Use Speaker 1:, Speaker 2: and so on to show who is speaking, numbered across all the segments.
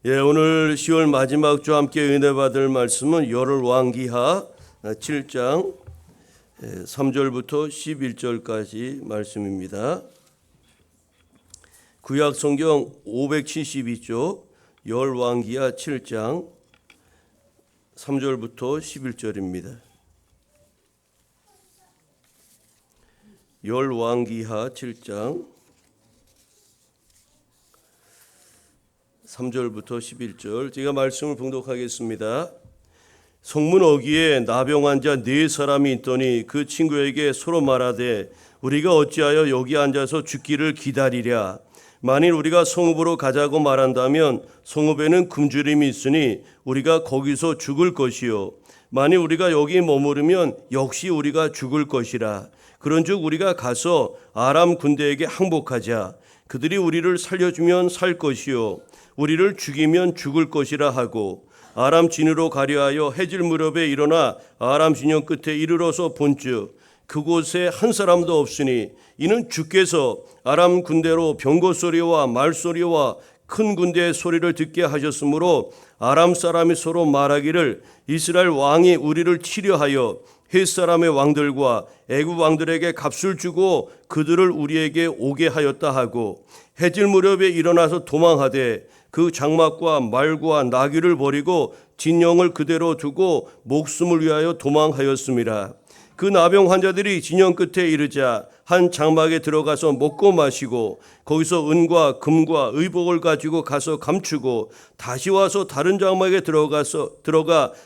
Speaker 1: 오늘 10월 마지막 주 함께 은혜 받을 말씀은 열왕기하 7장 3절부터 11절까지 말씀입니다. 구약 성경 572쪽 열왕기하 7장 3절부터 11절입니다. 열왕기하 7장 3절부터 11절 제가 말씀을 봉독하겠습니다. 성문 어귀에 나병 환자 4사람이 있더니 그 친구에게 서로 말하되 우리가 어찌하여 여기 앉아서 죽기를 기다리랴. 만일 우리가 성읍으로 가자고 말한다면 성읍에는 굶주림이 있으니 우리가 거기서 죽을 것이요 만일 우리가 여기 머무르면 역시 우리가 죽을 것이라. 그런즉 우리가 가서 아람 군대에게 항복하자. 그들이 우리를 살려주면 살 것이요 우리를 죽이면 죽을 것이라 하고 아람 진으로 가려하여 해질 무렵에 일어나 아람 진영 끝에 이르러서 본즉 그곳에 한 사람도 없으니 이는 주께서 아람 군대로 병거 소리와 말소리와 큰 군대의 소리를 듣게 하셨으므로 아람 사람이 서로 말하기를 이스라엘 왕이 우리를 치려하여 헷 사람의 왕들과 애굽 왕들에게 값을 주고 그들을 우리에게 오게 하였다 하고 해질 무렵에 일어나서 도망하되 그 장막과 말과 나귀를 버리고 진영을 그대로 두고 목숨을 위하여 도망하였습니다. 그 나병 환자들이 진영 끝에 이르자 한 장막에 들어가서 먹고 마시고 거기서 은과 금과 의복을 가지고 가서 감추고 다시 와서 다른 장막에 들어가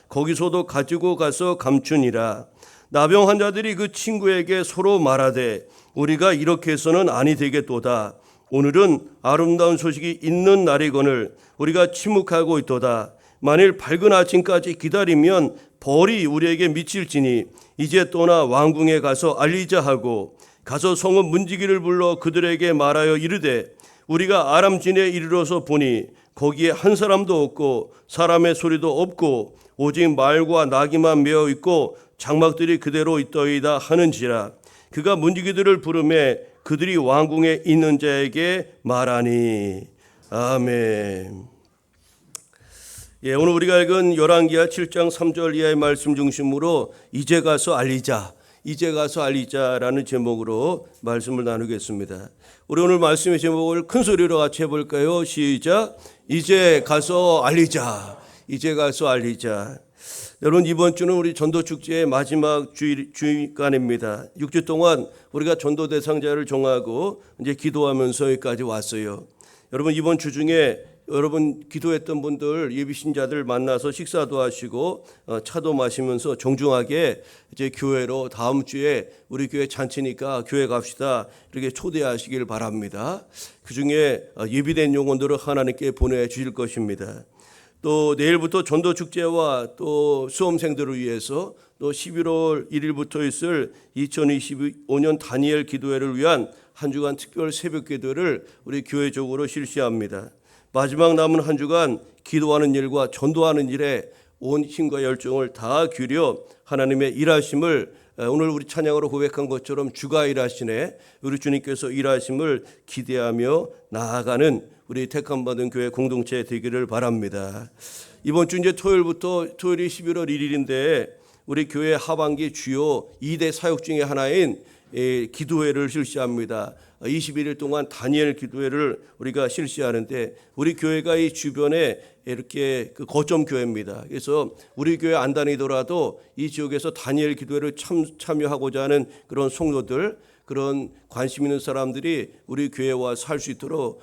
Speaker 1: 거기서도 가지고 가서 감추니라. 나병 환자들이 그 친구에게 서로 말하되 우리가 이렇게 해서는 아니 되겠도다. 오늘은 아름다운 소식이 있는 날이거늘 우리가 침묵하고 있도다. 만일 밝은 아침까지 기다리면 벌이 우리에게 미칠지니 이제 떠나 왕궁에 가서 알리자 하고 가서 성읍 문지기를 불러 그들에게 말하여 이르되 우리가 아람 진에 이르러서 보니 거기에 한 사람도 없고 사람의 소리도 없고 오직 말과 나귀만 메어 있고 장막들이 그대로 있더이다 하는지라. 그가 문지기들을 부르매 그들이 왕궁에 있는 자에게 말하니. 아멘. 오늘 우리가 읽은 열왕기하 7장 3절 이하의 말씀 중심으로 이제 가서 알리자라는 제목으로 말씀을 나누겠습니다. 우리 오늘 말씀의 제목을 큰 소리로 같이 해볼까요? 시작. 이제 가서 알리자. 여러분, 이번 주는 우리 전도축제의 마지막 주간입니다. 6주 동안 우리가 전도 대상자를 정하고 이제 기도하면서 여기까지 왔어요. 여러분, 이번 주 중에 여러분 기도했던 분들, 예비신자들 만나서 식사도 하시고 차도 마시면서 정중하게 이제 교회로 다음 주에 우리 교회 잔치니까 교회 갑시다 이렇게 초대하시길 바랍니다. 그중에 예비된 영혼들을 하나님께 보내주실 것입니다. 또 내일부터 전도축제와 또 수험생들을 위해서 또 11월 1일부터 있을 2025년 다니엘 기도회를 위한 한 주간 특별 새벽 기도를 우리 교회적으로 실시합니다. 마지막 남은 한 주간 기도하는 일과 전도하는 일에 온 힘과 열정을 다 기울여 하나님의 일하심을 오늘 우리 찬양으로 고백한 것처럼 주가 일하시네 우리 주님께서 일하심을 기대하며 나아가는 우리 택함받은 교회 공동체 되기를 바랍니다. 이번 주 이제 토요일이 11월 1일인데 우리 교회 하반기 주요 2대 사역 중에 하나인 기도회를 실시합니다. 21일 동안 다니엘 기도회를 우리가 실시하는데 우리 교회가 이 주변에 이렇게 그 거점 교회입니다. 그래서 우리 교회 안 다니더라도 이 지역에서 다니엘 기도회를 참여하고자 하는 그런 성도들, 그런 관심 있는 사람들이 우리 교회에 와서 살 수 있도록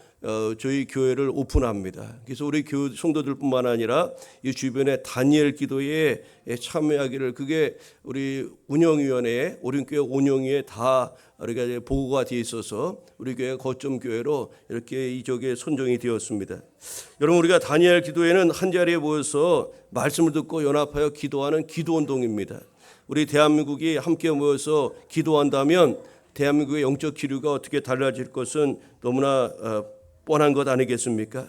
Speaker 1: 저희 교회를 오픈합니다. 그래서 우리 교회 성도들뿐만 아니라 이 주변에 다니엘 기도회에 참여하기를 그게 우리 운영위원회에 오륜교회 운영위에 다 우리가 보고가 되어 있어서 우리 교회 거점 교회로 이렇게 이쪽에 선정이 되었습니다. 여러분 우리가 다니엘 기도회는 한 자리에 모여서 말씀을 듣고 연합하여 기도하는 기도운동입니다. 우리 대한민국이 함께 모여서 기도한다면 대한민국의 영적 기류가 어떻게 달라질 것은 너무나 뻔한 것 아니겠습니까?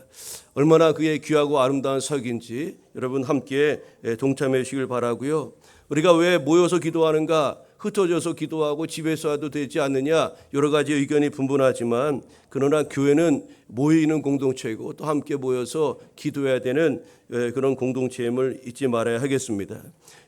Speaker 1: 얼마나 그게 귀하고 아름다운 사역인지 여러분 함께 동참해 주시길 바라고요. 우리가 왜 모여서 기도하는가? 흩어져서 기도하고 집에서 해도 되지 않느냐, 여러 가지 의견이 분분하지만 그러나 교회는 모이는 공동체이고 또 함께 모여서 기도해야 되는 그런 공동체임을 잊지 말아야 하겠습니다.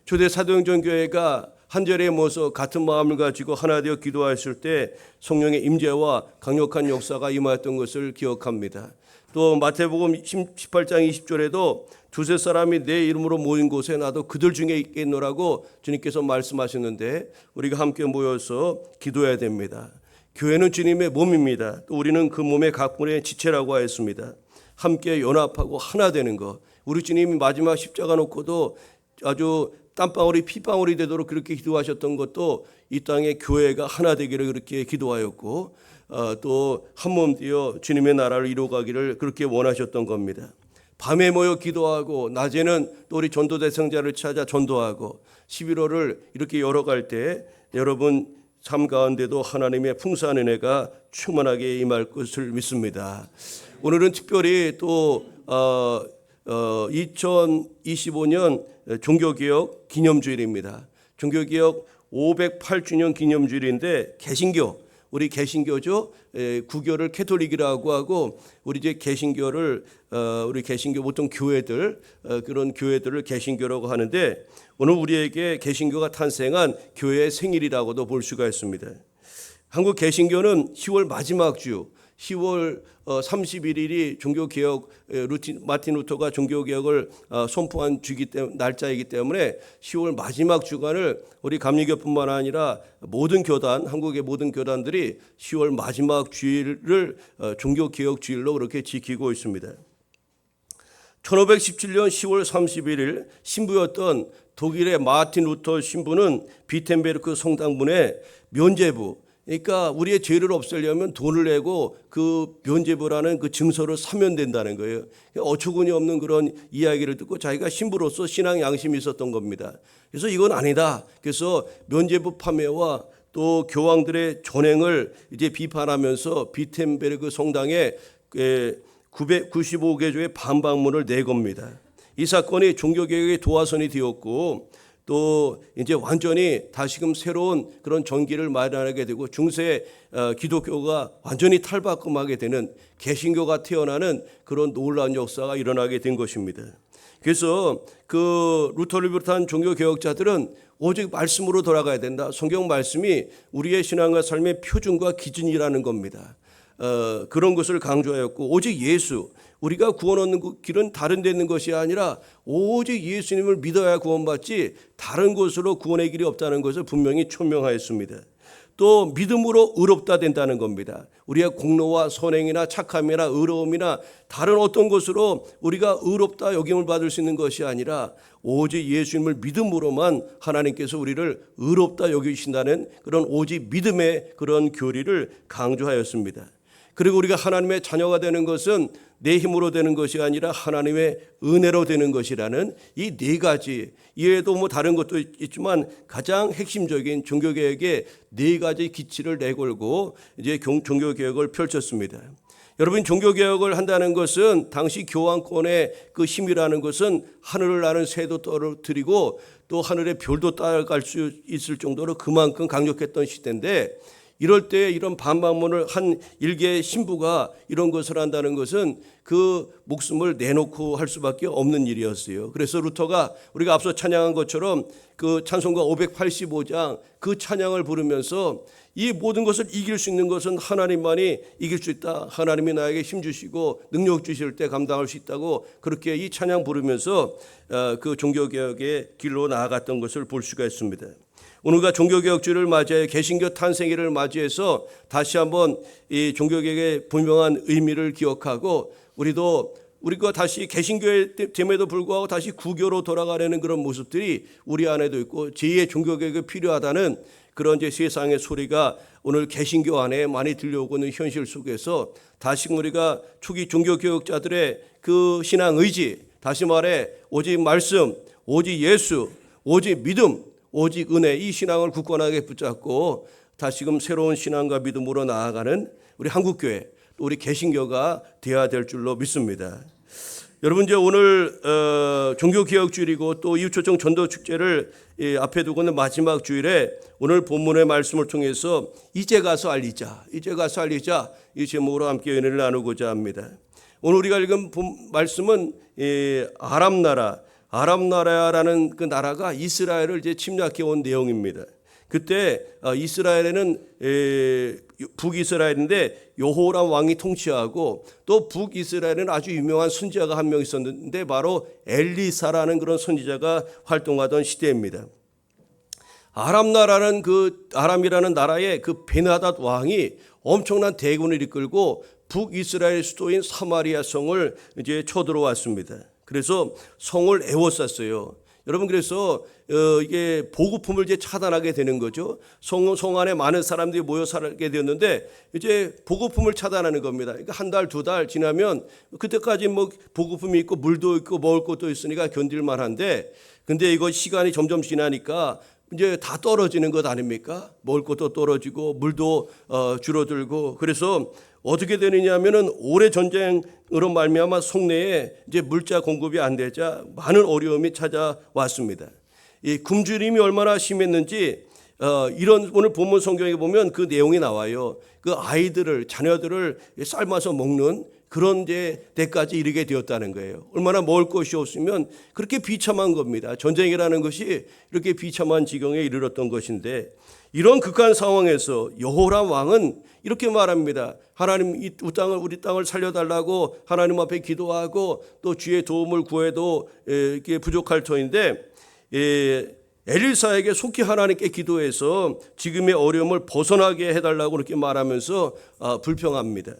Speaker 1: 초대 사도행전 교회가 한 자리에 모여서 같은 마음을 가지고 하나 되어 기도하였을 때 성령의 임재와 강력한 역사가 임하였던 것을 기억합니다. 또 마태복음 18장 20절에도 두세 사람이 내 이름으로 모인 곳에 나도 그들 중에 있겠노라고 주님께서 말씀하셨는데 우리가 함께 모여서 기도해야 됩니다. 교회는 주님의 몸입니다. 또 우리는 그 몸의 각분의 지체라고 하였습니다. 함께 연합하고 하나 되는 것. 우리 주님이 마지막 십자가 놓고도 아주 땀방울이 피방울이 되도록 그렇게 기도하셨던 것도 이 땅의 교회가 하나 되기를 그렇게 기도하였고 또 한 몸 되어 주님의 나라를 이루어가기를 그렇게 원하셨던 겁니다. 밤에 모여 기도하고 낮에는 또 우리 전도대상자를 찾아 전도하고 11월을 이렇게 열어갈 때 여러분 삶 가운데도 하나님의 풍성한 은혜가 충만하게 임할 것을 믿습니다. 오늘은 특별히 또 2025년 종교개혁 기념주일입니다. 종교개혁 508주년 기념주일인데 개신교, 우리 개신교죠. 구교를 캐톨릭이라고 하고 우리 이제 개신교를 우리 개신교 보통 교회들 그런 교회들을 개신교라고 하는데 오늘 우리에게 개신교가 탄생한 교회의 생일이라고도 볼 수가 있습니다. 한국 개신교는 10월 마지막 주 10월 31일이 종교개혁 마틴 루터가 종교개혁을 선포한 주기 때문에 날짜이기 때문에 10월 마지막 주간을 우리 감리교뿐만 아니라 모든 교단, 한국의 모든 교단들이 10월 마지막 주일을 종교개혁 주일로 그렇게 지키고 있습니다. 1517년 10월 31일 신부였던 독일의 마틴 루터 신부는 비텐베르크 성당문에 면죄부, 그러니까 우리의 죄를 없애려면 돈을 내고 그 면죄부라는 그 증서를 사면 된다는 거예요. 어처구니 없는 그런 이야기를 듣고 자기가 신부로서 신앙 양심이 있었던 겁니다. 그래서 이건 아니다. 그래서 면죄부 판매와 또 교황들의 전행을 이제 비판하면서 비텐베르크 성당에 995개조의 반박문을 내겁니다. 이 사건이 종교개혁의 도화선이 되었고 또 이제 완전히 다시금 새로운 그런 전기를 마련하게 되고 중세 기독교가 완전히 탈바꿈하게 되는 개신교가 태어나는 그런 놀라운 역사가 일어나게 된 것입니다. 그래서 그 루터를 비롯한 종교개혁자들은 오직 말씀으로 돌아가야 된다. 성경 말씀이 우리의 신앙과 삶의 표준과 기준이라는 겁니다. 그런 것을 강조하였고 오직 예수, 우리가 구원 얻는 길은 다른 데 있는 것이 아니라 오직 예수님을 믿어야 구원받지 다른 곳으로 구원의 길이 없다는 것을 분명히 표명하였습니다. 또 믿음으로 의롭다 된다는 겁니다. 우리의 공로와 선행이나 착함이나 의로움이나 다른 어떤 것으로 우리가 의롭다 여김을 받을 수 있는 것이 아니라 오직 예수님을 믿음으로만 하나님께서 우리를 의롭다 여기신다는 그런 오직 믿음의 그런 교리를 강조하였습니다. 그리고 우리가 하나님의 자녀가 되는 것은 내 힘으로 되는 것이 아니라 하나님의 은혜로 되는 것이라는 이 네 가지, 이외에도 뭐 다른 것도 있지만 가장 핵심적인 종교개혁의 네 가지 기치를 내걸고 이제 종교개혁을 펼쳤습니다. 여러분, 종교개혁을 한다는 것은 당시 교황권의 그 힘이라는 것은 하늘을 나는 새도 떨어뜨리고 또 하늘의 별도 따라갈 수 있을 정도로 그만큼 강력했던 시대인데 이럴 때 이런 반박문을 한 일개의 신부가 이런 것을 한다는 것은 그 목숨을 내놓고 할 수밖에 없는 일이었어요. 그래서 루터가 우리가 앞서 찬양한 것처럼 그 찬송가 585장 그 찬양을 부르면서 이 모든 것을 이길 수 있는 것은 하나님만이 이길 수 있다. 하나님이 나에게 힘 주시고 능력 주실 때 감당할 수 있다고 그렇게 이 찬양 부르면서 그 종교개혁의 길로 나아갔던 것을 볼 수가 있습니다. 오늘과 종교개혁주의를 맞이해 개신교 탄생일을 맞이해서 다시 한번 이 종교개혁의 분명한 의미를 기억하고 우리가 다시 개신교됨에도 불구하고 다시 구교로 돌아가려는 그런 모습들이 우리 안에도 있고 제2의 종교개혁이 필요하다는 그런 이제 세상의 소리가 오늘 개신교 안에 많이 들려오고 있는 현실 속에서 다시 우리가 초기 종교개혁자들의 그 신앙 의지, 다시 말해 오직 말씀, 오직 예수, 오직 믿음, 오직 은혜, 이 신앙을 굳건하게 붙잡고 다시금 새로운 신앙과 믿음으로 나아가는 우리 한국교회, 또 우리 개신교가 되어야 될 줄로 믿습니다. 여러분 이제 오늘 종교개혁주일이고 또 이웃초청 전도축제를 앞에 두고 있는 마지막 주일에 오늘 본문의 말씀을 통해서 이제 가서 알리자 이 제목으로 함께 은혜를 나누고자 합니다. 오늘 우리가 읽은 말씀은 아람 나라라는 그 나라가 이스라엘을 이제 침략해 온 내용입니다. 그때 이스라엘에는 북이스라엘인데 여호람 왕이 통치하고 또 북이스라엘에는 아주 유명한 선지자가 한 명 있었는데 바로 엘리사라는 그런 선지자가 활동하던 시대입니다. 아람이라는 나라의 그 베나닷 왕이 엄청난 대군을 이끌고 북이스라엘 수도인 사마리아 성을 이제 쳐들어왔습니다. 그래서 성을 에워쌌어요. 여러분, 그래서 이게 보급품을 이제 차단하게 되는 거죠. 성 안에 많은 사람들이 모여 살게 되었는데 이제 보급품을 차단하는 겁니다. 그러니까 한 달, 두 달 지나면 그때까지 뭐 보급품이 있고 물도 있고 먹을 것도 있으니까 견딜만 한데, 근데 이거 시간이 점점 지나니까 이제 다 떨어지는 것 아닙니까? 먹을 것도 떨어지고 물도 줄어들고, 그래서 어떻게 되느냐 하면은 오래 전쟁으로 말미암아 성내에 이제 물자 공급이 안 되자 많은 어려움이 찾아왔습니다. 이 굶주림이 얼마나 심했는지 이런 오늘 본문 성경에 보면 그 내용이 나와요. 그 자녀들을 삶아서 먹는 그런 데까지 이르게 되었다는 거예요. 얼마나 먹을 것이 없으면 그렇게 비참한 겁니다. 전쟁이라는 것이 이렇게 비참한 지경에 이르렀던 것인데, 이런 극한 상황에서 여호람 왕은 이렇게 말합니다. 하나님, 우리 땅을 살려달라고 하나님 앞에 기도하고 또 주의 도움을 구해도 이게 부족할 터인데, 엘리사에게 속히 하나님께 기도해서 지금의 어려움을 벗어나게 해달라고 그렇게 말하면서 불평합니다.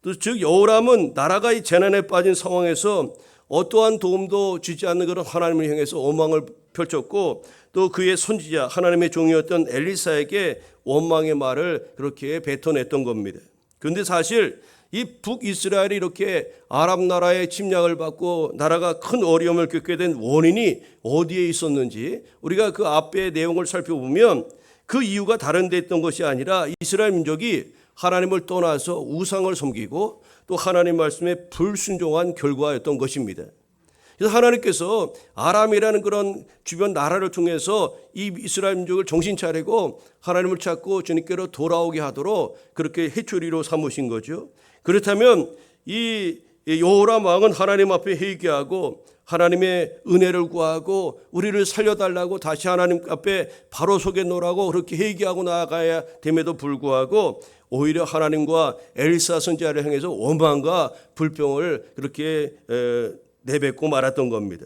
Speaker 1: 또 즉 여호람은 나라가 이 재난에 빠진 상황에서 어떠한 도움도 주지 않는 그런 하나님을 향해서 원망을 펼쳤고, 또 그의 선지자 하나님의 종이었던 엘리사에게 원망의 말을 그렇게 뱉어냈던 겁니다. 그런데 사실 이 북이스라엘이 이렇게 아랍 나라의 침략을 받고 나라가 큰 어려움을 겪게 된 원인이 어디에 있었는지 우리가 그 앞의 내용을 살펴보면 그 이유가 다른 데 있던 것이 아니라 이스라엘 민족이 하나님을 떠나서 우상을 섬기고 또 하나님 말씀에 불순종한 결과였던 것입니다. 그래서 하나님께서 아람이라는 그런 주변 나라를 통해서 이 이스라엘 민족을 정신 차리고 하나님을 찾고 주님께로 돌아오게 하도록 그렇게 해초리로 삼으신 거죠. 그렇다면 이 여호람 왕은 하나님 앞에 회개하고 하나님의 은혜를 구하고 우리를 살려달라고 다시 하나님 앞에 바로 서게 놓으라고 그렇게 회개하고 나아가야 됨에도 불구하고 오히려 하나님과 엘리사 선지자를 향해서 원망과 불평을 그렇게 내뱉고 말았던 겁니다.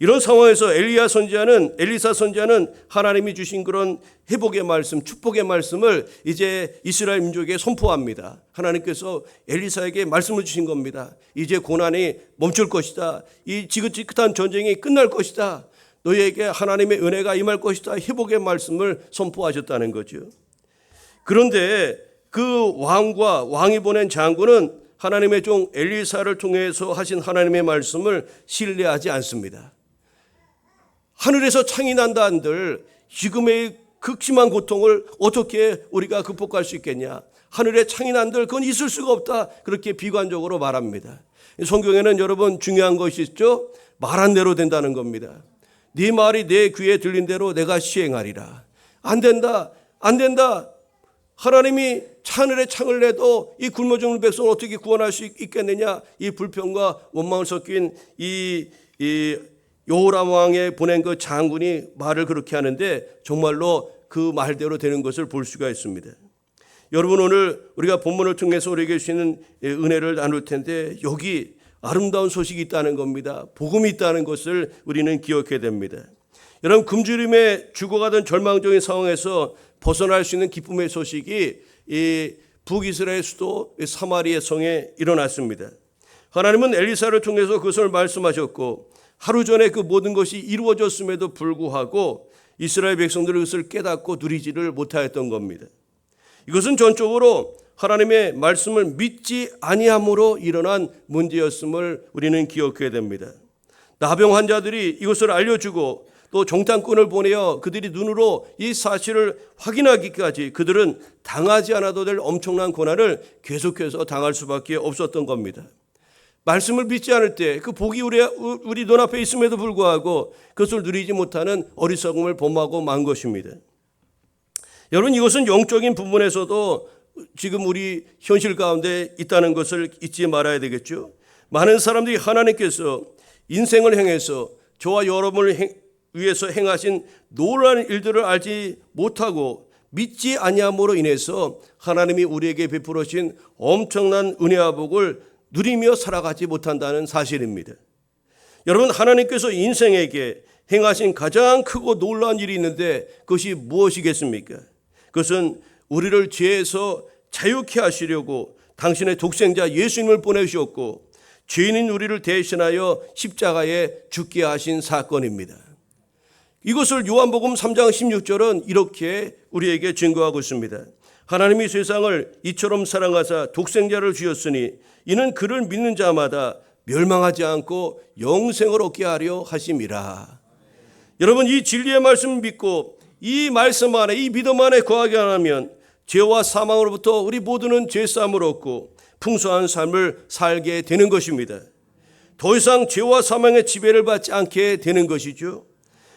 Speaker 1: 이런 상황에서 엘리사 선지자는 하나님이 주신 그런 회복의 말씀, 축복의 말씀을 이제 이스라엘 민족에게 선포합니다. 하나님께서 엘리사에게 말씀을 주신 겁니다. 이제 고난이 멈출 것이다. 이 지긋지긋한 전쟁이 끝날 것이다. 너희에게 하나님의 은혜가 임할 것이다. 회복의 말씀을 선포하셨다는 거죠. 그런데 그 왕이 보낸 장군은 하나님의 종 엘리사를 통해서 하신 하나님의 말씀을 신뢰하지 않습니다. 하늘에서 창이 난다 한들 지금의 극심한 고통을 어떻게 우리가 극복할 수 있겠냐? 하늘에 창이 난들 그건 있을 수가 없다. 그렇게 비관적으로 말합니다. 성경에는 여러분 중요한 것이 있죠. 말한 대로 된다는 겁니다. 네 말이 내 귀에 들린 대로 내가 시행하리라. 안 된다. 하나님이 하늘에 창을 내도 이 굶어 죽는 백성을 어떻게 구원할 수 있겠느냐? 이 불평과 원망을 섞인 이 여호람 왕에 보낸 그 장군이 말을 그렇게 하는데 정말로 그 말대로 되는 것을 볼 수가 있습니다. 여러분, 오늘 우리가 본문을 통해서 우리에게 주시는 은혜를 나눌 텐데 여기 아름다운 소식이 있다는 겁니다. 복음이 있다는 것을 우리는 기억해야 됩니다. 여러분, 굶주림에 죽어가던 절망적인 상황에서 벗어날 수 있는 기쁨의 소식이 이 북이스라엘 수도 사마리아 성에 일어났습니다. 하나님은 엘리사를 통해서 그것을 말씀하셨고 하루 전에 그 모든 것이 이루어졌음에도 불구하고 이스라엘 백성들은 그것을 깨닫고 누리지를 못하였던 겁니다. 이것은 전적으로 하나님의 말씀을 믿지 아니함으로 일어난 문제였음을 우리는 기억해야 됩니다. 나병 환자들이 이것을 알려주고 또 정탐꾼을 보내어 그들이 눈으로 이 사실을 확인하기까지 그들은 당하지 않아도 될 엄청난 고난을 계속해서 당할 수밖에 없었던 겁니다. 말씀을 믿지 않을 때 그 복이 우리 눈앞에 있음에도 불구하고 그것을 누리지 못하는 어리석음을 범하고 만 것입니다. 여러분, 이것은 영적인 부분에서도 지금 우리 현실 가운데 있다는 것을 잊지 말아야 되겠죠. 많은 사람들이 하나님께서 인생을 행해서 저와 여러분을 위해서 행하신 놀라운 일들을 알지 못하고 믿지 아니함으로 인해서 하나님이 우리에게 베풀으신 엄청난 은혜와 복을 누리며 살아가지 못한다는 사실입니다. 여러분, 하나님께서 인생에게 행하신 가장 크고 놀라운 일이 있는데 그것이 무엇이겠습니까? 그것은 우리를 죄에서 자유케 하시려고 당신의 독생자 예수님을 보내주셨고 죄인인 우리를 대신하여 십자가에 죽게 하신 사건입니다. 이것을 요한복음 3장 16절은 이렇게 우리에게 증거하고 있습니다. 하나님이 세상을 이처럼 사랑하사 독생자를 주셨으니 이는 그를 믿는 자마다 멸망하지 않고 영생을 얻게 하려 하심이라. 여러분, 이 진리의 말씀을 믿고 이 말씀 안에, 이 믿음 안에 거하게 하면 죄와 사망으로부터 우리 모두는 죄사함을 얻고 풍성한 삶을 살게 되는 것입니다. 더 이상 죄와 사망의 지배를 받지 않게 되는 것이죠.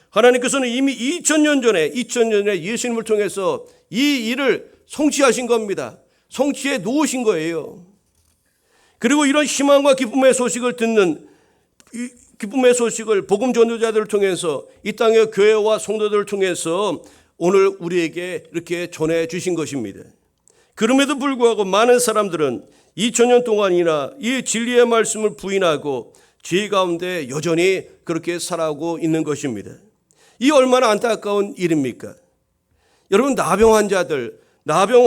Speaker 1: 하나님께서는 이미 2000년 전에 예수님을 통해서 이 일을 성취하신 겁니다. 성취해 놓으신 거예요. 그리고 이런 희망과 기쁨의 소식을 듣는 기쁨의 소식을 복음 전도자들을 통해서 이 땅의 교회와 성도들을 통해서 오늘 우리에게 이렇게 전해 주신 것입니다. 그럼에도 불구하고 많은 사람들은 2000년 동안이나 이 진리의 말씀을 부인하고 죄 가운데 여전히 그렇게 살아오고 있는 것입니다. 이 얼마나 안타까운 일입니까? 여러분, 나병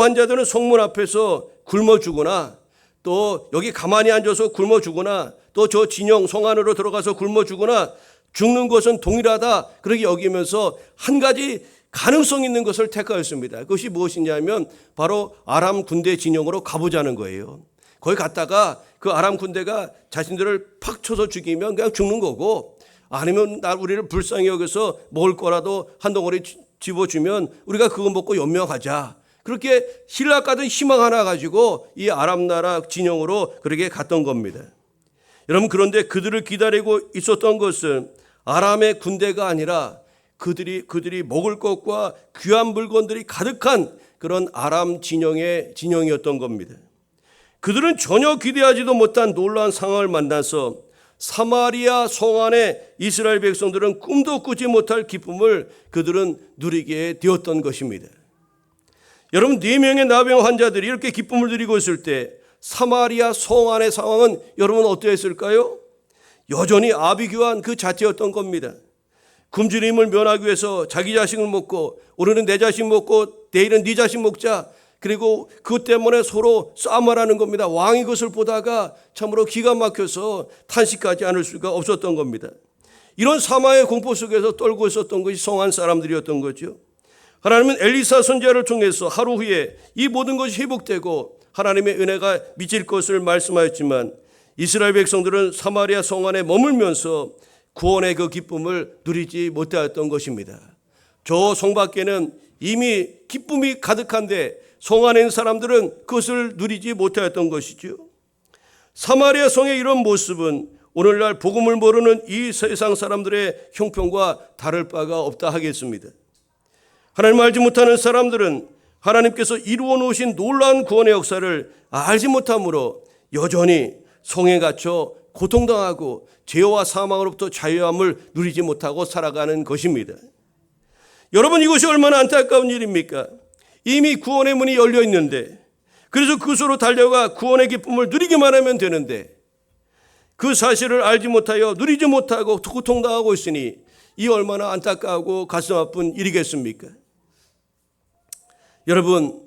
Speaker 1: 환자들은 성문 앞에서 굶어 죽거나 또 여기 가만히 앉아서 굶어 죽거나 또 저 진영 성 안으로 들어가서 굶어 죽거나 죽는 것은 동일하다 그렇게 여기면서 한 가지 가능성 있는 것을 택하였습니다. 그것이 무엇이냐면 바로 아람 군대 진영으로 가보자는 거예요. 거기 갔다가 그 아람 군대가 자신들을 팍 쳐서 죽이면 그냥 죽는 거고, 아니면 우리를 불쌍히 여겨서 먹을 거라도 한 덩어리 집어주면 우리가 그거 먹고 연명하자. 그렇게 신락가든 희망 하나 가지고 이 아람 나라 진영으로 그렇게 갔던 겁니다. 여러분, 그런데 그들을 기다리고 있었던 것은 아람의 군대가 아니라 그들이 먹을 것과 귀한 물건들이 가득한 그런 아람 진영이었던 겁니다. 그들은 전혀 기대하지도 못한 놀라운 상황을 만나서 사마리아 성 안에 이스라엘 백성들은 꿈도 꾸지 못할 기쁨을 그들은 누리게 되었던 것입니다. 여러분, 4명의 나병 환자들이 이렇게 기쁨을 누리고 있을 때 사마리아 성 안의 상황은 여러분 어떠했을까요? 여전히 아비규환 그 자체였던 겁니다. 굶주림을 면하기 위해서 자기 자식을 먹고, 오늘은 내 자식 먹고 내일은 네 자식 먹자. 그리고 그것 때문에 서로 싸움을 하는 겁니다. 왕이 그것을 보다가 참으로 기가 막혀서 탄식하지 않을 수가 없었던 겁니다. 이런 사마의 공포 속에서 떨고 있었던 것이 성한 사람들이었던 거죠. 하나님은 엘리사 선지자를 통해서 하루 후에 이 모든 것이 회복되고 하나님의 은혜가 미칠 것을 말씀하였지만 이스라엘 백성들은 사마리아 성 안에 머물면서 구원의 그 기쁨을 누리지 못하였던 것입니다. 저 성 밖에는 이미 기쁨이 가득한데 성 안에 있는 사람들은 그것을 누리지 못하였던 것이죠. 사마리아 성의 이런 모습은 오늘날 복음을 모르는 이 세상 사람들의 형편과 다를 바가 없다 하겠습니다. 하나님을 알지 못하는 사람들은 하나님께서 이루어 놓으신 놀라운 구원의 역사를 알지 못함으로 여전히 성에 갇혀 고통당하고 죄와 사망으로부터 자유함을 누리지 못하고 살아가는 것입니다. 여러분, 이것이 얼마나 안타까운 일입니까? 이미 구원의 문이 열려 있는데, 그래서 그곳으로 달려가 구원의 기쁨을 누리기만 하면 되는데 그 사실을 알지 못하여 누리지 못하고 고통당하고 있으니 이 얼마나 안타까우고 가슴 아픈 일이겠습니까? 여러분,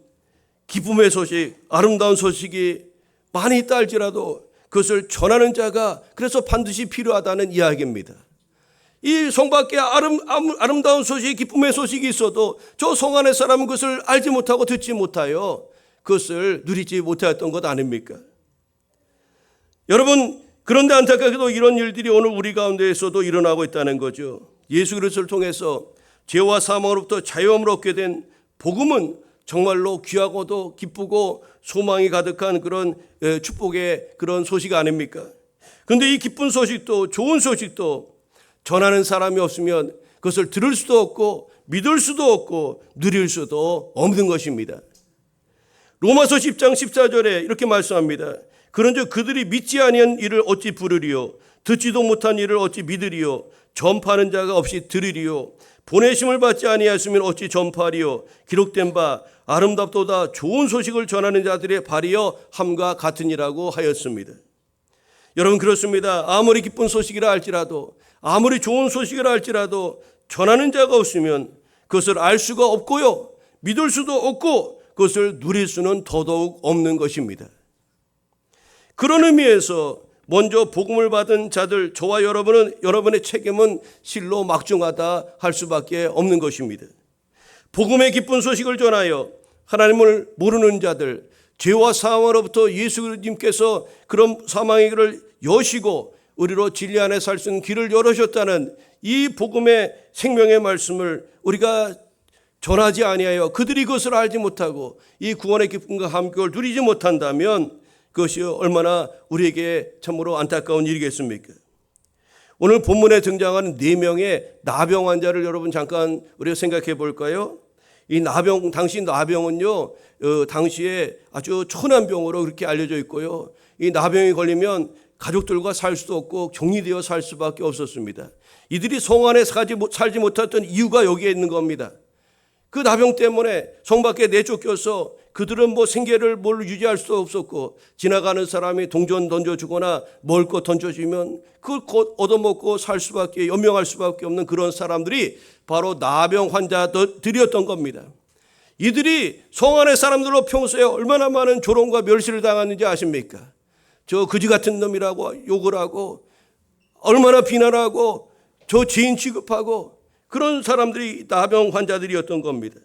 Speaker 1: 기쁨의 소식, 아름다운 소식이 많이 있다 할지라도 그것을 전하는 자가 그래서 반드시 필요하다는 이야기입니다. 이 성 밖에 아름다운 소식, 기쁨의 소식이 있어도 저 성 안의 사람은 그것을 알지 못하고 듣지 못하여 그것을 누리지 못하였던 것 아닙니까? 여러분, 그런데 안타깝게도 이런 일들이 오늘 우리 가운데에서도 일어나고 있다는 거죠. 예수 그리스도를 통해서 죄와 사망으로부터 자유함을 얻게 된 복음은 정말로 귀하고도 기쁘고 소망이 가득한 그런 축복의 그런 소식 아닙니까? 그런데 이 기쁜 소식도 좋은 소식도 전하는 사람이 없으면 그것을 들을 수도 없고 믿을 수도 없고 누릴 수도 없는 것입니다. 로마서 10장 14절에 이렇게 말씀합니다. 그런즉 그들이 믿지 아니한 일을 어찌 부르리요 듣지도 못한 일을 어찌 믿으리요 전파하는 자가 없이 들으리요 보내심을 받지 아니하였으면 어찌 전파하리요 기록된 바 아름답도다 좋은 소식을 전하는 자들의 발이여 함과 같으니라고 하였습니다. 여러분 그렇습니다. 아무리 기쁜 소식이라 할지라도 아무리 좋은 소식이라 할지라도 전하는 자가 없으면 그것을 알 수가 없고요 믿을 수도 없고 그것을 누릴 수는 더더욱 없는 것입니다. 그런 의미에서 먼저 복음을 받은 자들 저와 여러분의 책임은 실로 막중하다 할 수밖에 없는 것입니다. 복음의 기쁜 소식을 전하여 하나님을 모르는 자들 죄와 사망으로부터 예수님께서 그런 사망의 길을 여시고 우리로 진리 안에 살 수 있는 길을 열어주셨다는 이 복음의 생명의 말씀을 우리가 전하지 아니하여 그들이 그것을 알지 못하고 이 구원의 기쁨과 함께를 누리지 못한다면 그것이 얼마나 우리에게 참으로 안타까운 일이겠습니까? 오늘 본문에 등장하는 4명의 나병 환자를 여러분 잠깐 우리가 생각해 볼까요? 이 당시 나병은요, 당시에 아주 천한 병으로 그렇게 알려져 있고요. 이 나병이 걸리면 가족들과 살 수도 없고 격리되어 살 수밖에 없었습니다. 이들이 성 안에 살지 못했던 이유가 여기에 있는 겁니다. 그 나병 때문에 성 밖에 내쫓겨서 그들은 생계를 유지할 수 없었고 지나가는 사람이 동전 던져주거나 먹을 것 던져주면 그걸 곧 얻어먹고 살 수밖에 연명할 수밖에 없는 그런 사람들이 바로 나병 환자들이었던 겁니다. 이들이 성 안의 사람들로 평소에 얼마나 많은 조롱과 멸시를 당했는지 아십니까? 저 거지 같은 놈이라고 욕을 하고 얼마나 비난하고 저 죄인 취급하고 그런 사람들이 나병 환자들이었던 겁니다.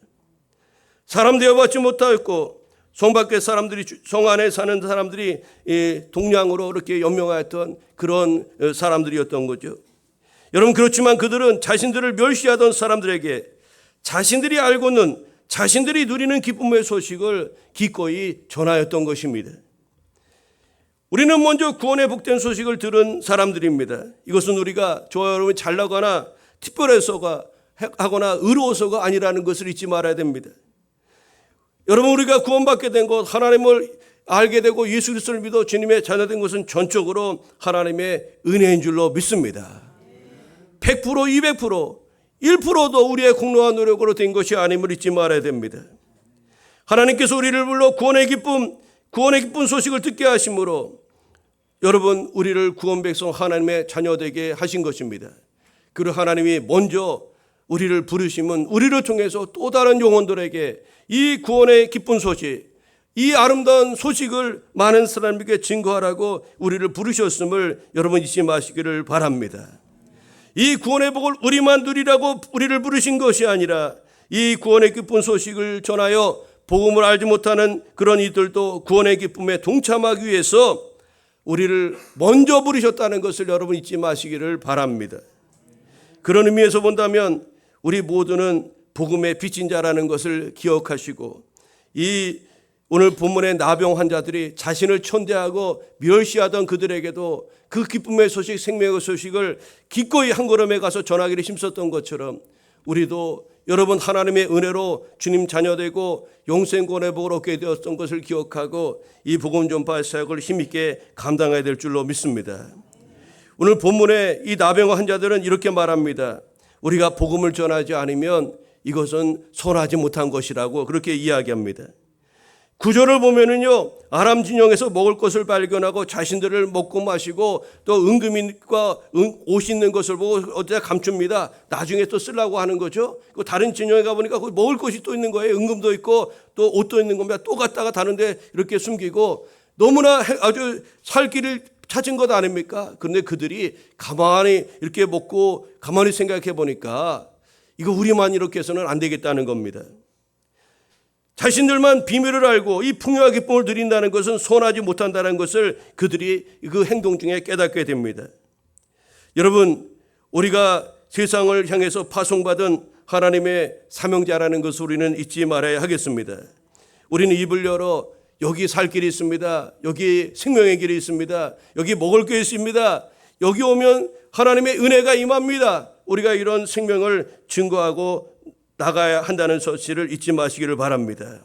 Speaker 1: 사람 되어받지 못하였고 성 밖에 사람들이 성 안에 사는 사람들이 동량으로 이렇게 연명하였던 그런 사람들이었던 거죠. 여러분 그렇지만 그들은 자신들을 멸시하던 사람들에게 자신들이 알고는 자신들이 누리는 기쁨의 소식을 기꺼이 전하였던 것입니다. 우리는 먼저 구원의 복된 소식을 들은 사람들입니다. 이것은 우리가 저와 여러분이 잘나거나 특별해서가 하거나 의로워서가 아니라는 것을 잊지 말아야 됩니다. 여러분 우리가 구원받게 된 것 하나님을 알게 되고 예수 그리스도를 믿어 주님의 자녀된 것은 전적으로 하나님의 은혜인 줄로 믿습니다. 100% 200% 1%도 우리의 공로와 노력으로 된 것이 아님을 잊지 말아야 됩니다. 하나님께서 우리를 불러 구원의 기쁜 소식을 듣게 하심으로 여러분 우리를 구원 백성 하나님의 자녀되게 하신 것입니다. 그리고 하나님이 먼저 우리를 부르심은 우리를 통해서 또 다른 영혼들에게 이 구원의 기쁜 소식, 이 아름다운 소식을 많은 사람에게 증거하라고 우리를 부르셨음을 여러분 잊지 마시기를 바랍니다. 이 구원의 복을 우리만 누리라고 우리를 부르신 것이 아니라 이 구원의 기쁜 소식을 전하여 복음을 알지 못하는 그런 이들도 구원의 기쁨에 동참하기 위해서 우리를 먼저 부르셨다는 것을 여러분 잊지 마시기를 바랍니다. 그런 의미에서 본다면 우리 모두는 복음의 빚진 자라는 것을 기억하시고 이 오늘 본문의 나병 환자들이 자신을 천대하고 멸시하던 그들에게도 그 기쁨의 소식, 생명의 소식을 기꺼이 한 걸음에 가서 전하기를 힘썼던 것처럼 우리도 여러분 하나님의 은혜로 주님 자녀되고 영생권의 복을 얻게 되었던 것을 기억하고 이 복음 전파의 사역을 힘있게 감당해야 될 줄로 믿습니다. 오늘 본문의 이 나병 환자들은 이렇게 말합니다. 우리가 복음을 전하지 않으면 이것은 선하지 못한 것이라고 그렇게 이야기합니다. 구절을 보면은요, 아람 진영에서 먹을 것을 발견하고 자신들을 먹고 마시고 또 은금과 옷 있는 것을 보고 어디다 감춥니다. 나중에 또 쓰려고 하는 거죠. 다른 진영에 가보니까 거기 먹을 것이 또 있는 거예요. 은금도 있고 또 옷도 있는 겁니다. 또 갔다가 다른데 이렇게 숨기고 너무나 아주 살 길을 찾은 것 아닙니까? 그런데 그들이 가만히 이렇게 먹고 가만히 생각해 보니까 이거 우리만 이렇게 해서는 안 되겠다는 겁니다. 자신들만 비밀을 알고 이 풍요와 기쁨을 누린다는 것은 선하지 못한다는 것을 그들이 그 행동 중에 깨닫게 됩니다. 여러분, 우리가 세상을 향해서 파송받은 하나님의 사명자라는 것을 우리는 잊지 말아야 하겠습니다. 우리는 입을 열어 여기 살 길이 있습니다. 여기 생명의 길이 있습니다. 여기 먹을 게 있습니다. 여기 오면 하나님의 은혜가 임합니다. 우리가 이런 생명을 증거하고 나가야 한다는 사실을 잊지 마시기를 바랍니다.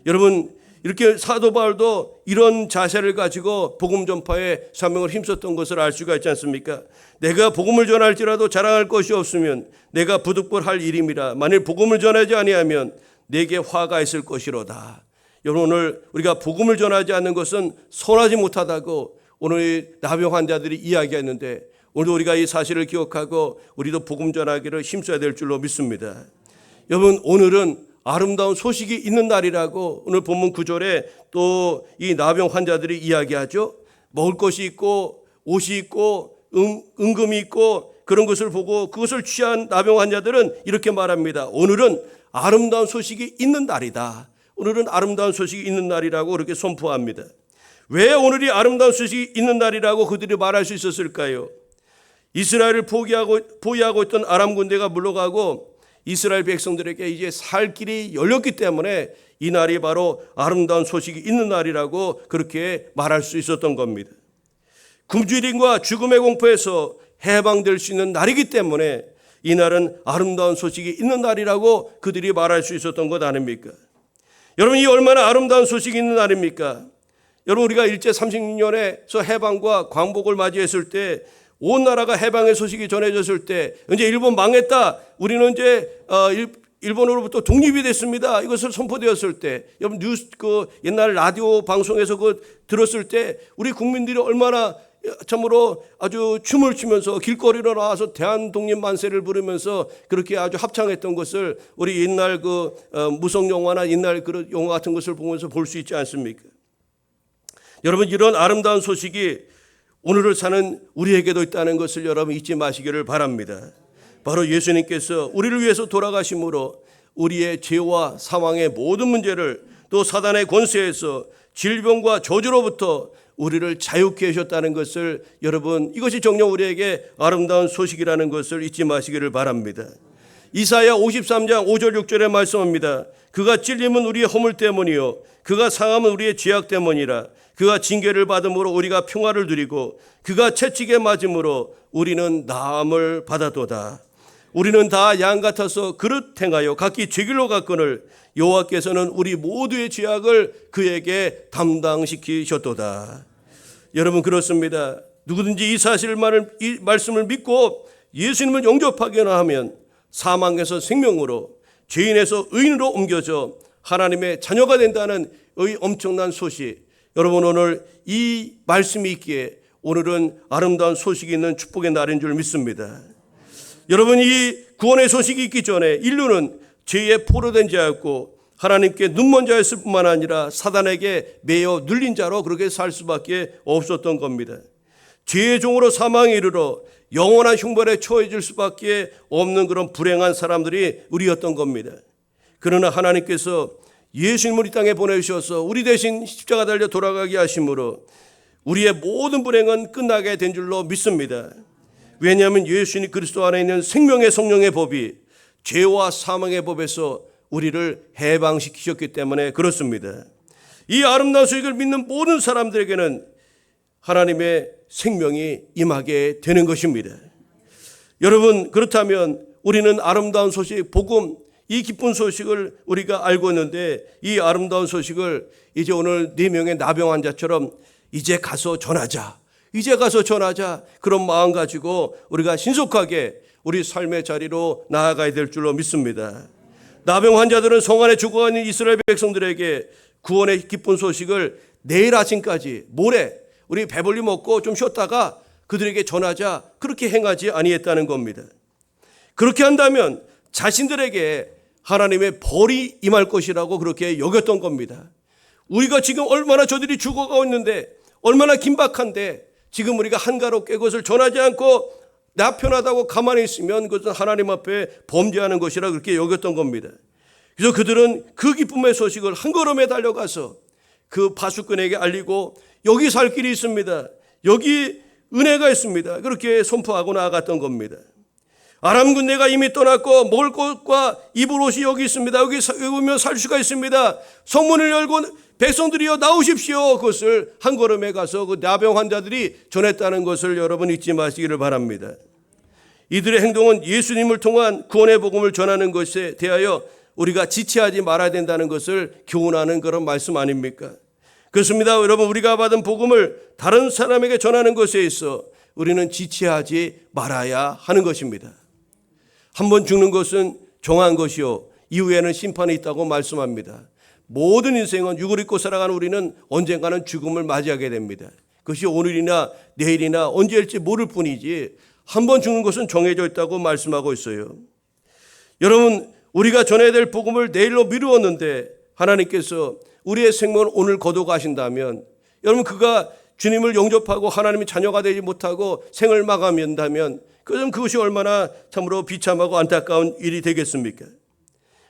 Speaker 1: 여러분, 이렇게 사도 바울도 이런 자세를 가지고 복음 전파에 사명을 힘썼던 것을 알 수가 있지 않습니까? 내가 복음을 전할지라도 자랑할 것이 없으면 내가 부득불할 일임이라. 만일 복음을 전하지 아니하면 내게 화가 있을 것이로다. 여러분, 오늘 우리가 복음을 전하지 않는 것은 선하지 못하다고 오늘 나병 환자들이 이야기했는데, 오늘도 우리가 이 사실을 기억하고 우리도 복음 전하기를 힘써야 될 줄로 믿습니다. 여러분, 오늘은 아름다운 소식이 있는 날이라고 오늘 본문 9절에 또 이 나병 환자들이 이야기하죠. 먹을 것이 있고 옷이 있고 은금이 있고 그런 것을 보고 그것을 취한 나병 환자들은 이렇게 말합니다. 오늘은 아름다운 소식이 있는 날이다. 오늘은 아름다운 소식이 있는 날이라고 그렇게 선포합니다. 왜 오늘이 아름다운 소식이 있는 날이라고 그들이 말할 수 있었을까요? 이스라엘을 포위하고 있던 아람 군대가 물러가고 이스라엘 백성들에게 이제 살 길이 열렸기 때문에 이 날이 바로 아름다운 소식이 있는 날이라고 그렇게 말할 수 있었던 겁니다. 굶주림과 죽음의 공포에서 해방될 수 있는 날이기 때문에 이 날은 아름다운 소식이 있는 날이라고 그들이 말할 수 있었던 것 아닙니까? 여러분, 이 얼마나 아름다운 소식이 있는 날입니까? 여러분, 우리가 일제 36년에서 해방과 광복을 맞이했을 때 온 나라가 해방의 소식이 전해졌을 때 이제 일본 망했다. 우리는 이제 일본으로부터 독립이 됐습니다. 이것을 선포되었을 때, 여러분 뉴스 옛날 라디오 방송에서 들었을 때 우리 국민들이 얼마나 참으로 아주 춤을 추면서 길거리로 나와서 대한독립 만세를 부르면서 그렇게 아주 합창했던 것을 우리 옛날 무성 영화나 옛날 그런 영화 같은 것을 보면서 볼 수 있지 않습니까? 여러분, 이런 아름다운 소식이 오늘을 사는 우리에게도 있다는 것을 여러분 잊지 마시기를 바랍니다. 바로 예수님께서 우리를 위해서 돌아가심으로 우리의 죄와 사망의 모든 문제를, 또 사단의 권세에서 질병과 저주로부터 우리를 자유케 하셨다는 것을, 여러분, 이것이 정녕 우리에게 아름다운 소식이라는 것을 잊지 마시기를 바랍니다. 이사야 53장 5절 6절에 말씀합니다. 그가 찔림은 우리의 허물 때문이요 그가 상함은 우리의 죄악 때문이라. 그가 징계를 받음으로 우리가 평화를 누리고 그가 채찍에 맞음으로 우리는 나음을 받았도다. 우리는 다 양 같아서 그릇 행하여 각기 죄길로 갔거늘 여호와께서는 우리 모두의 죄악을 그에게 담당시키셨도다. 여러분, 그렇습니다. 누구든지 이 말씀을 믿고 예수님을 영접하기나 하면 사망에서 생명으로, 죄인에서 의인으로 옮겨져 하나님의 자녀가 된다는 이 엄청난 소식. 여러분, 오늘 이 말씀이 있기에 오늘은 아름다운 소식이 있는 축복의 날인 줄 믿습니다. 여러분, 이 구원의 소식이 있기 전에 인류는 죄에 포로된 자였고 하나님께 눈먼 자였을 뿐만 아니라 사단에게 매여 눌린 자로 그렇게 살 수밖에 없었던 겁니다. 죄의 종으로 사망에 이르러 영원한 흉벌에 처해질 수밖에 없는 그런 불행한 사람들이 우리였던 겁니다. 그러나 하나님께서 예수님을 이 땅에 보내주셔서 우리 대신 십자가 달려 돌아가게 하심으로 우리의 모든 불행은 끝나게 된 줄로 믿습니다. 왜냐하면 예수님 그리스도 안에 있는 생명의 성령의 법이 죄와 사망의 법에서 우리를 해방시키셨기 때문에 그렇습니다. 이 아름다운 소식을 믿는 모든 사람들에게는 하나님의 생명이 임하게 되는 것입니다. 여러분, 그렇다면 우리는 아름다운 소식, 복음, 이 기쁜 소식을 우리가 알고 있는데 이 아름다운 소식을 이제 오늘 4명의 나병 환자처럼 이제 가서 전하자. 그런 마음 가지고 우리가 신속하게 우리 삶의 자리로 나아가야 될 줄로 믿습니다. 나병 환자들은 성 안에 죽어가는 이스라엘 백성들에게 구원의 기쁜 소식을 내일 아침까지, 모레 우리 배불리 먹고 좀 쉬었다가 그들에게 전하자, 그렇게 행하지 아니했다는 겁니다. 그렇게 한다면 자신들에게 하나님의 벌이 임할 것이라고 그렇게 여겼던 겁니다. 우리가 지금 얼마나 저들이 죽어가고 있는데, 얼마나 긴박한데 지금 우리가 한가롭게 그것을 전하지 않고 나 편하다고 가만히 있으면 그것은 하나님 앞에 범죄하는 것이라 그렇게 여겼던 겁니다. 그래서 그들은 그 기쁨의 소식을 한 걸음에 달려가서 그 바수꾼에게 알리고 여기 살 길이 있습니다. 여기 은혜가 있습니다. 그렇게 선포하고 나아갔던 겁니다. 아람 군대가 이미 떠났고 먹을 것과 입을 옷이 여기 있습니다. 여기 오면 살 수가 있습니다. 성문을 열고 백성들이여 나오십시오. 그것을 한 걸음에 가서 그 나병 환자들이 전했다는 것을 여러분 잊지 마시기를 바랍니다. 이들의 행동은 예수님을 통한 구원의 복음을 전하는 것에 대하여 우리가 지체하지 말아야 된다는 것을 교훈하는 그런 말씀 아닙니까? 그렇습니다. 여러분, 우리가 받은 복음을 다른 사람에게 전하는 것에 있어 우리는 지체하지 말아야 하는 것입니다. 한번 죽는 것은 정한 것이요 이후에는 심판이 있다고 말씀합니다. 모든 인생은 육을 입고 살아가는 우리는 언젠가는 죽음을 맞이하게 됩니다. 그것이 오늘이나 내일이나 언제일지 모를 뿐이지 한번 죽는 것은 정해져 있다고 말씀하고 있어요. 여러분, 우리가 전해야 될 복음을 내일로 미루었는데 하나님께서 우리의 생명을 오늘 거둬가신다면, 여러분, 그가 주님을 영접하고 하나님의 자녀가 되지 못하고 생을 마감한다면 그것이 얼마나 참으로 비참하고 안타까운 일이 되겠습니까?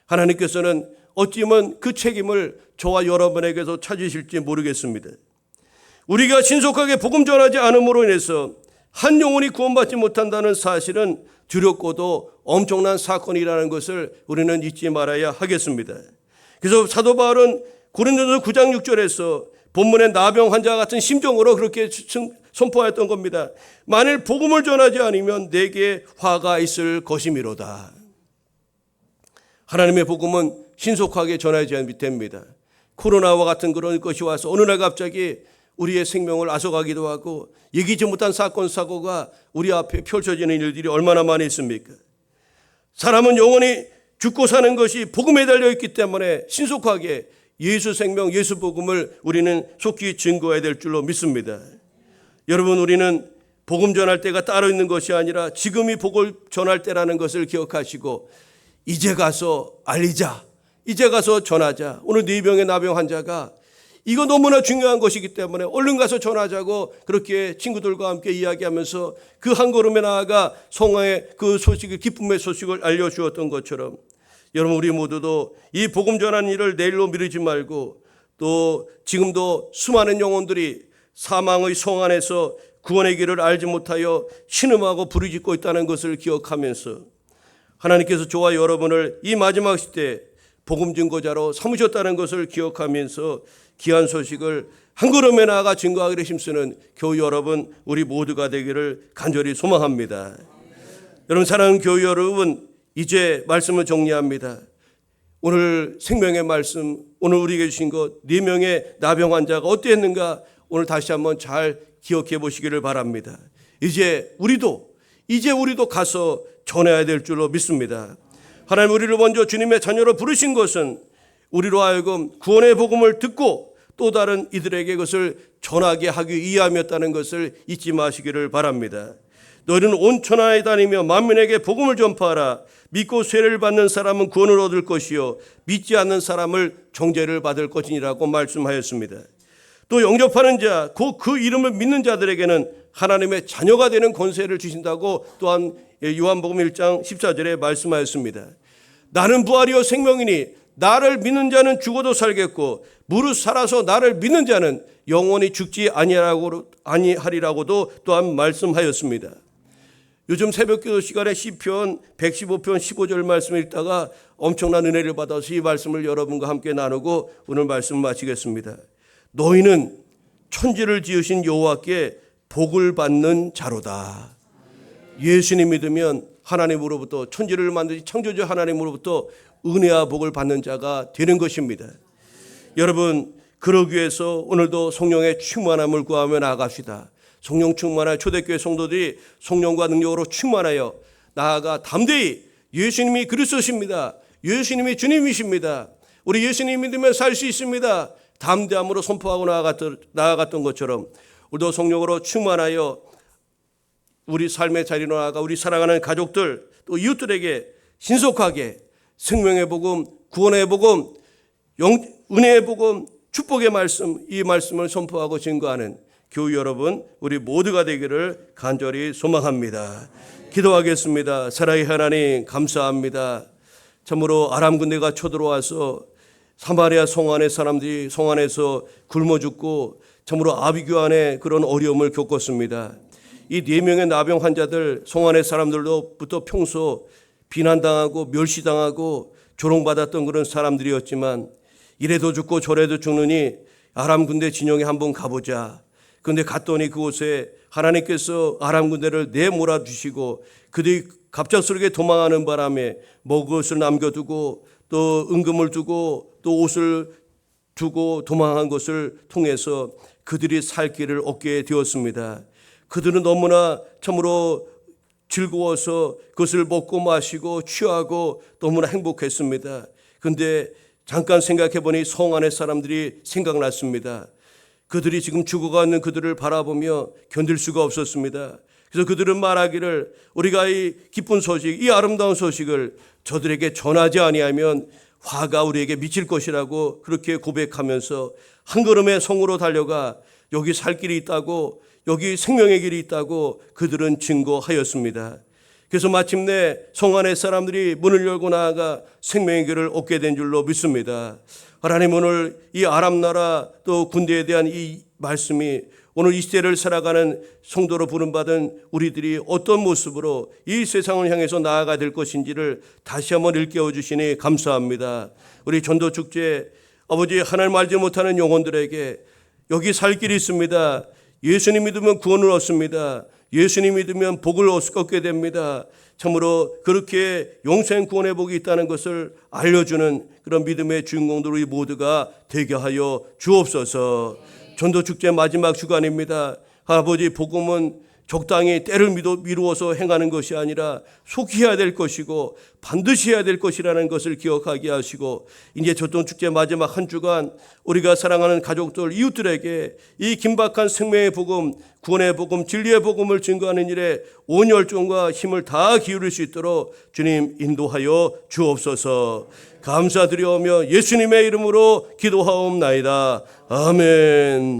Speaker 1: 하나님께서는 어찌면 그 책임을 저와 여러분에게서 찾으실지 모르겠습니다. 우리가 신속하게 복음 전하지 않음으로 인해서 한 영혼이 구원받지 못한다는 사실은 두렵고도 엄청난 사건이라는 것을 우리는 잊지 말아야 하겠습니다. 그래서 사도 바울은 고린도서 9장 6절에서 본문의 나병 환자 같은 심정으로 그렇게 선포했던 겁니다. 만일 복음을 전하지 않으면 내게 화가 있을 것이미로다. 하나님의 복음은 신속하게 전해져야 됩니다. 코로나와 같은 그런 것이 와서 어느 날 갑자기 우리의 생명을 앗아가기도 하고 예기치 못한 사건 사고가 우리 앞에 펼쳐지는 일들이 얼마나 많이 있습니까? 사람은 영원히 죽고 사는 것이 복음에 달려있기 때문에 신속하게 예수 생명, 예수 복음을 우리는 속히 증거해야 될 줄로 믿습니다. 여러분, 우리는 복음 전할 때가 따로 있는 것이 아니라 지금이 복을 전할 때라는 것을 기억하시고 이제 가서 알리자, 이제 가서 전하자. 오늘 4명의 나병 환자가 이거 너무나 중요한 것이기 때문에 얼른 가서 전하자고 그렇게 친구들과 함께 이야기하면서 그 한 걸음에 나아가 성화의 그 소식을, 기쁨의 소식을 알려주었던 것처럼 여러분, 우리 모두도 이 복음 전하는 일을 내일로 미루지 말고 또 지금도 수많은 영혼들이 사망의 성 안에서 구원의 길을 알지 못하여 신음하고 부르짖고 있다는 것을 기억하면서 하나님께서 저와 여러분을 이 마지막 시대에 복음 증거자로 삼으셨다는 것을 기억하면서 귀한 소식을 한 걸음에 나아가 증거하기를 힘쓰는 교우 여러분, 우리 모두가 되기를 간절히 소망합니다. 여러분, 사랑하는 교우 여러분, 이제 말씀을 정리합니다. 오늘 생명의 말씀, 오늘 우리에게 주신 것, 4명의 나병 환자가 어땠는가 오늘 다시 한번 잘 기억해 보시기를 바랍니다. 이제 우리도 가서 전해야 될 줄로 믿습니다. 하나님, 우리를 먼저 주님의 자녀로 부르신 것은 우리로 하여금 구원의 복음을 듣고 또 다른 이들에게 그것을 전하게 하기 위함이었다는 것을 잊지 마시기를 바랍니다. 너희는 온 천하에 다니며 만민에게 복음을 전파하라. 믿고 세례를 받는 사람은 구원을 얻을 것이요 믿지 않는 사람을 정죄를 받을 것이니라고 말씀하였습니다. 또 영접하는 자, 곧 그 이름을 믿는 자들에게는 하나님의 자녀가 되는 권세를 주신다고 또한 요한복음 1장 14절에 말씀하였습니다. 나는 부활이요 생명이니 나를 믿는 자는 죽어도 살겠고 무릇 살아서 나를 믿는 자는 영원히 죽지 아니하리라고도 또한 말씀하였습니다. 요즘 새벽기도 시간에 시편 115편 15절 말씀을 읽다가 엄청난 은혜를 받아서 이 말씀을 여러분과 함께 나누고 오늘 말씀 마치겠습니다. 너희는 천지를 지으신 여호와께 복을 받는 자로다. 예수님 믿으면 하나님으로부터, 천지를 만드신 창조주 하나님으로부터 은혜와 복을 받는 자가 되는 것입니다. 여러분, 그러기 위해서 오늘도 성령의 충만함을 구하며 나아갑시다. 성령 충만한 초대교회 성도들이 성령과 능력으로 충만하여 나아가 담대히 예수님이 그리스도십니다. 예수님이 주님이십니다. 우리 예수님 믿으면 살 수 있습니다. 담대함으로 선포하고 나아갔던 것처럼 우리도 성령으로 충만하여 우리 삶의 자리로 나아가 우리 사랑하는 가족들 또 이웃들에게 신속하게 생명의 복음, 구원의 복음, 은혜의 복음, 축복의 말씀, 이 말씀을 선포하고 증거하는 교우 여러분, 우리 모두가 되기를 간절히 소망합니다. 기도하겠습니다. 사랑의 하나님, 감사합니다. 참으로 아람 군대가 쳐들어와서 사마리아 성 안의 사람들이 성 안에서 굶어 죽고 참으로 아비규 안에 그런 어려움을 겪었습니다. 이 4명의 나병 환자들, 성 안의 사람들로부터 평소 비난당하고 멸시당하고 조롱받았던 그런 사람들이었지만 이래도 죽고 저래도 죽느니 아람 군대 진영에 한번 가보자. 그런데 갔더니 그곳에 하나님께서 아람 군대를 내몰아 주시고 그들이 갑작스럽게 도망하는 바람에 먹을 것을 남겨두고 또 은금을 두고 또 옷을 두고 도망한 것을 통해서 그들이 살 길을 얻게 되었습니다. 그들은 너무나 참으로 즐거워서 그것을 먹고 마시고 취하고 너무나 행복했습니다. 그런데 잠깐 생각해 보니 성 안의 사람들이 생각났습니다. 그들이 지금 죽어가는 그들을 바라보며 견딜 수가 없었습니다. 그래서 그들은 말하기를 우리가 이 기쁜 소식, 이 아름다운 소식을 저들에게 전하지 아니하면 화가 우리에게 미칠 것이라고 그렇게 고백하면서 한 걸음에 성으로 달려가 여기 살 길이 있다고, 여기 생명의 길이 있다고 그들은 증거하였습니다. 그래서 마침내 성 안의 사람들이 문을 열고 나아가 생명의 길을 얻게 된 줄로 믿습니다. 하나님, 오늘 이 아람 나라 또 군대에 대한 이 말씀이 오늘 이 시대를 살아가는 성도로 부름받은 우리들이 어떤 모습으로 이 세상을 향해서 나아가야 될 것인지를 다시 한번 일깨워 주시니 감사합니다. 우리 전도축제 아버지, 하나님 알지 못하는 영혼들에게 여기 살 길이 있습니다. 예수님 믿으면 구원을 얻습니다. 예수님 믿으면 복을 얻게 됩니다. 참으로 그렇게 영생 구원의 복이 있다는 것을 알려주는 그런 믿음의 주인공들 우리 모두가 되게 하여 주옵소서. 전도축제 마지막 주간입니다. 아버지, 복음은 적당히 때를 미루어서 행하는 것이 아니라 속해야 될 것이고 반드시 해야 될 것이라는 것을 기억하게 하시고, 이제 전도축제 마지막 한 주간 우리가 사랑하는 가족들, 이웃들에게 이 긴박한 생명의 복음, 구원의 복음, 진리의 복음을 증거하는 일에 온 열정과 힘을 다 기울일 수 있도록 주님 인도하여 주옵소서. 감사드리오며 예수님의 이름으로 기도하옵나이다. 아멘.